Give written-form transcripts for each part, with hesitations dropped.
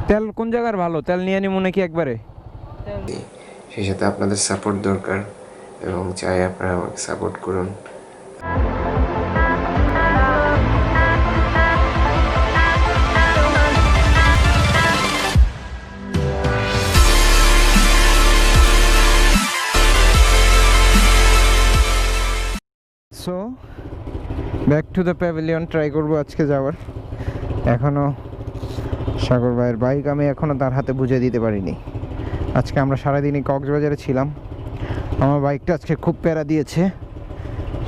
তেল কোন জায়গার ভালো? তেল নিয়ে নি মনে কি একবারে? সেই সাথে আপনাদের সাপোর্ট দরকার এবং চাই আপনারা আমাকে সাপোর্ট করুন। So back to the pavilion try করবো আজকে যাওয়ার। এখনও সাগর ভাইয়ের বাইক আমি এখনও তার হাতে বুঝে দিতে পারিনি। আজকে আমরা সারাদিনই কক্সবাজারে ছিলাম। আমার বাইকটা আজকে খুব প্যারা দিয়েছে,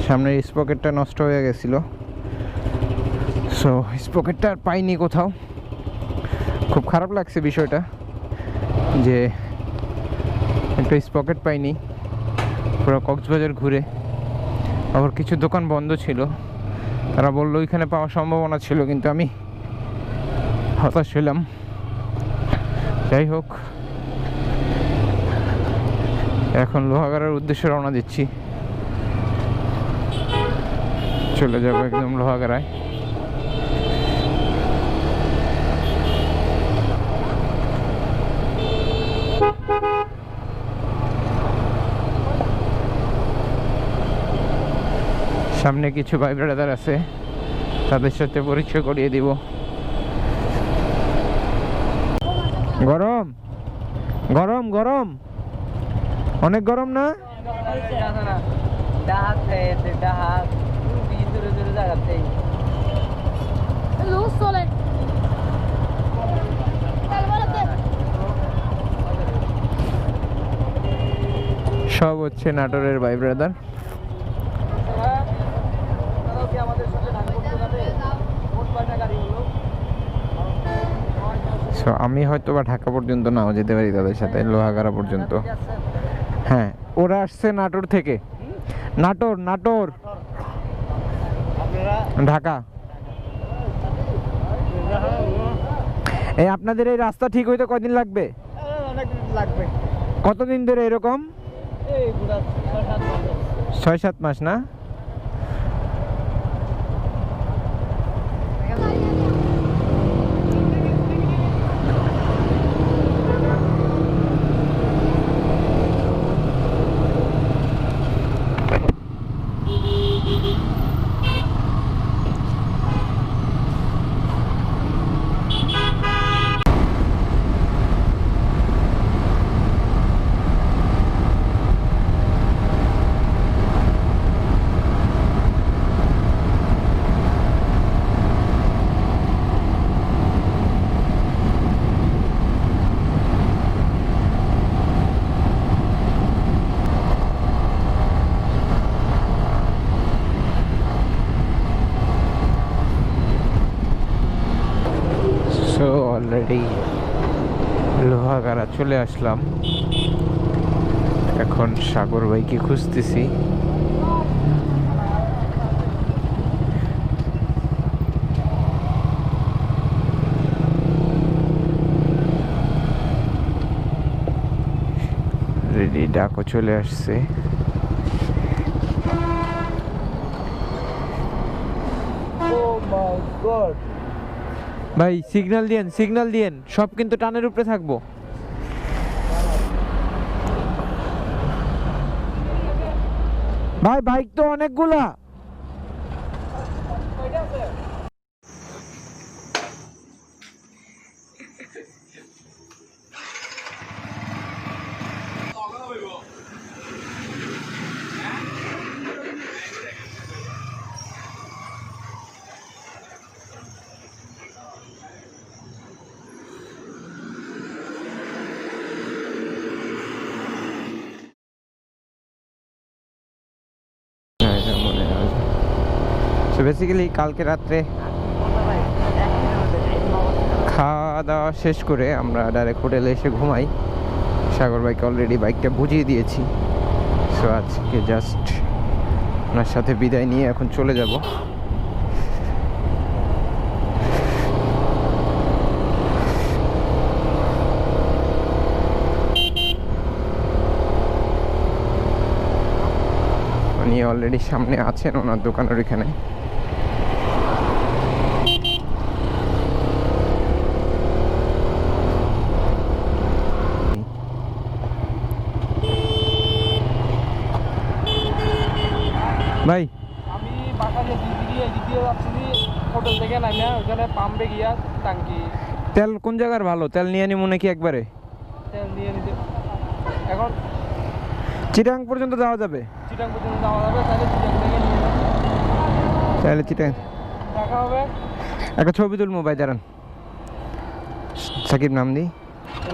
সামনের স্পকেটটা নষ্ট হয়ে গেছিলো। সো স্পকেটটা আর পাইনি কোথাও। খুব খারাপ লাগছে বিষয়টা যে একটা স্পকেট পাইনি পুরো কক্সবাজার ঘুরে। আবার কিছু দোকান বন্ধ ছিল, তারা বললো ওইখানে পাওয়ার সম্ভাবনা ছিল, কিন্তু আমি হতাশ হলাম। যাই হোক, এখন লোহাগাড়ার উদ্দেশ্যে রওনা দিচ্ছি। চলে যাবো একদম লোহাগাড়ায়। সামনে কিছু ভাই ব্রাদার আছে, তাদের সাথে পরিচয় করিয়ে দিব। গরম গরম গরম, অনেক গরম না? সব হচ্ছে নাটোরের ভাই ব্রাদার। আমি হয়তো বা ঢাকা পর্যন্ত নাও যেতে পারি তাদের সাথে, লোহাগাড়া পর্যন্ত। হ্যাঁ, ওরা আসছে নাটোর থেকে। নাটোর নাটোর ঢাকা। এই আপনাদের এই রাস্তা ঠিক হইতে কয়দিন লাগবে? লাগবে। কতদিন ধরে এরকম? 6-7 মাস না? অলরেডি লোহাগাড়া চলে আসলাম। এখন সাগর ভাইকে খুঁজতেছি। রেডি, ডাকও চলে আসছে। ভাই সিগন্যাল দিয়েন, সিগন্যাল দিয়েন, সব কিন্তু টানের উপরে থাকবো। ভাই বাইক তো অনেকগুলা। বেসিক্যালি কালকে রাত্রে খাওয়া দাওয়া শেষ করে আমরা ডাইরেক্ট হোটেলে এসে ঘুমাই। সাগর ভাইকে অলরেডি বাইকটা বুঝিয়ে দিয়েছি। সো আজকে জাস্ট ওনার সাথে বিদায় নিয়ে এখন চলে যাব। উনি অলরেডি সামনে আছেন ওনার দোকানের এখানে। গিয়ে যাচ্ছি হোটেল থেকে নামিয়া ওখানে পাম্পে গিয়া টাঙ্কি তেল কোন জায়গার ভালো? তেল নিয়ে নি মনে কি একবারে তেল নিয়ে নিতে এখন চিটাং পর্যন্ত যাওয়া যাবে? চিটাং পর্যন্ত যাওয়া যাবে, তাহলে চিটাং থেকে নিয়ে তাহলে চিটাং দেখা হবে। একটা ছবি তুলবো ভাই, দাঁড়ান। সাকিব নাম দি।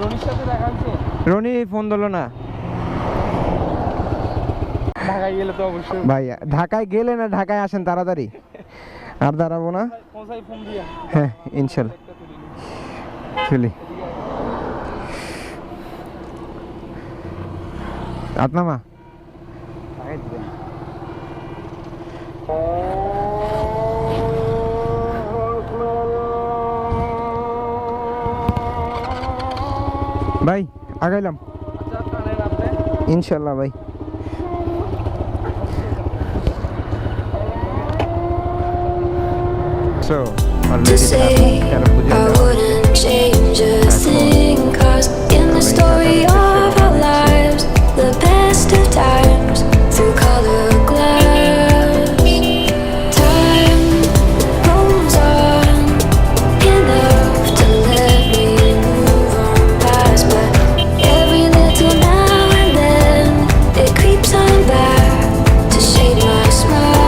রনির সাথে দেখা হচ্ছে। রনি ফোন দিল না। ঢাকায় গেলে তো অবশ্যই ভাই ঢাকায় গেলে না, ঢাকায় আসেন তাড়াতাড়ি, আর দাঁড়াবো না। পৌঁছাই ফোন দিয়া। হ্যাঁ ইনশাল্লাহ চলি। আপনামা ভাই আগাইলাম আচ্ছা টানেন আপনি। ইনশাল্লাহ ভাই। So, To say I wouldn't change a thing, 'cause in the story of our lives, the best of times through color glass, time rolls on enough to let me move on past, but every little now and then it creeps on back to shade my smile.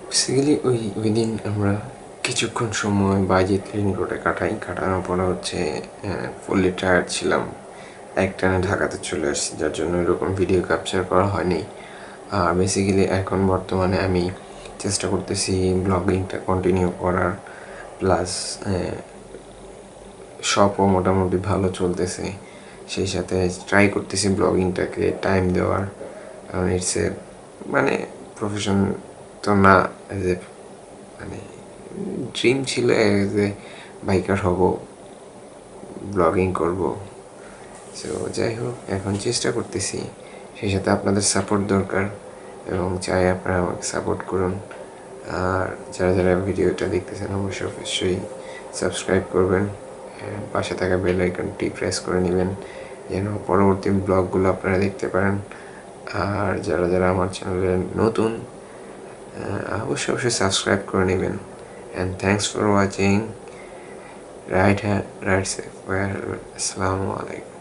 Basically ওই দিন আমরা কিছুক্ষণ সময় বাইজিৎ link রোডে কাটানোর পরে হচ্ছে fully tired ছিলাম, একটানে ঢাকাতে চলে আসছি, যার জন্য এরকম ভিডিও ক্যাপচার করা হয়নি। আর বেসিক্যালি এখন বর্তমানে আমি চেষ্টা করতেছি ব্লগিংটা কন্টিনিউ করার, প্লাস শপও মোটামুটি ভালো চলতেছে, সেই সাথে ট্রাই করতেছি ব্লগিংটাকে টাইম দেওয়ার, কারণ ইটস এ মানে প্রফেশন তো না, এজ এ মানে ড্রিম ছিল এজ এ বাইকার হব, ব্লগিং করব। সো যাই হোক, এখন চেষ্টা করতেছি, সেই সাথে আপনাদের সাপোর্ট দরকার এবং চাই আপনারা আমাকে সাপোর্ট করুন। আর যারা যারা ভিডিওটা দেখতেছেন অবশ্যই সাবস্ক্রাইব করবেন, পাশে থাকা বেল আইকনটি প্রেস করে নেবেন যেন পরবর্তী ব্লগগুলো আপনারা দেখতে পারেন। আর যারা যারা আমার চ্যানেলে নতুন অবশ্যই সাবস্ক্রাইব করে নেবেন। And thanks for watching. Ride safe. আসসালামু আলাইকুম।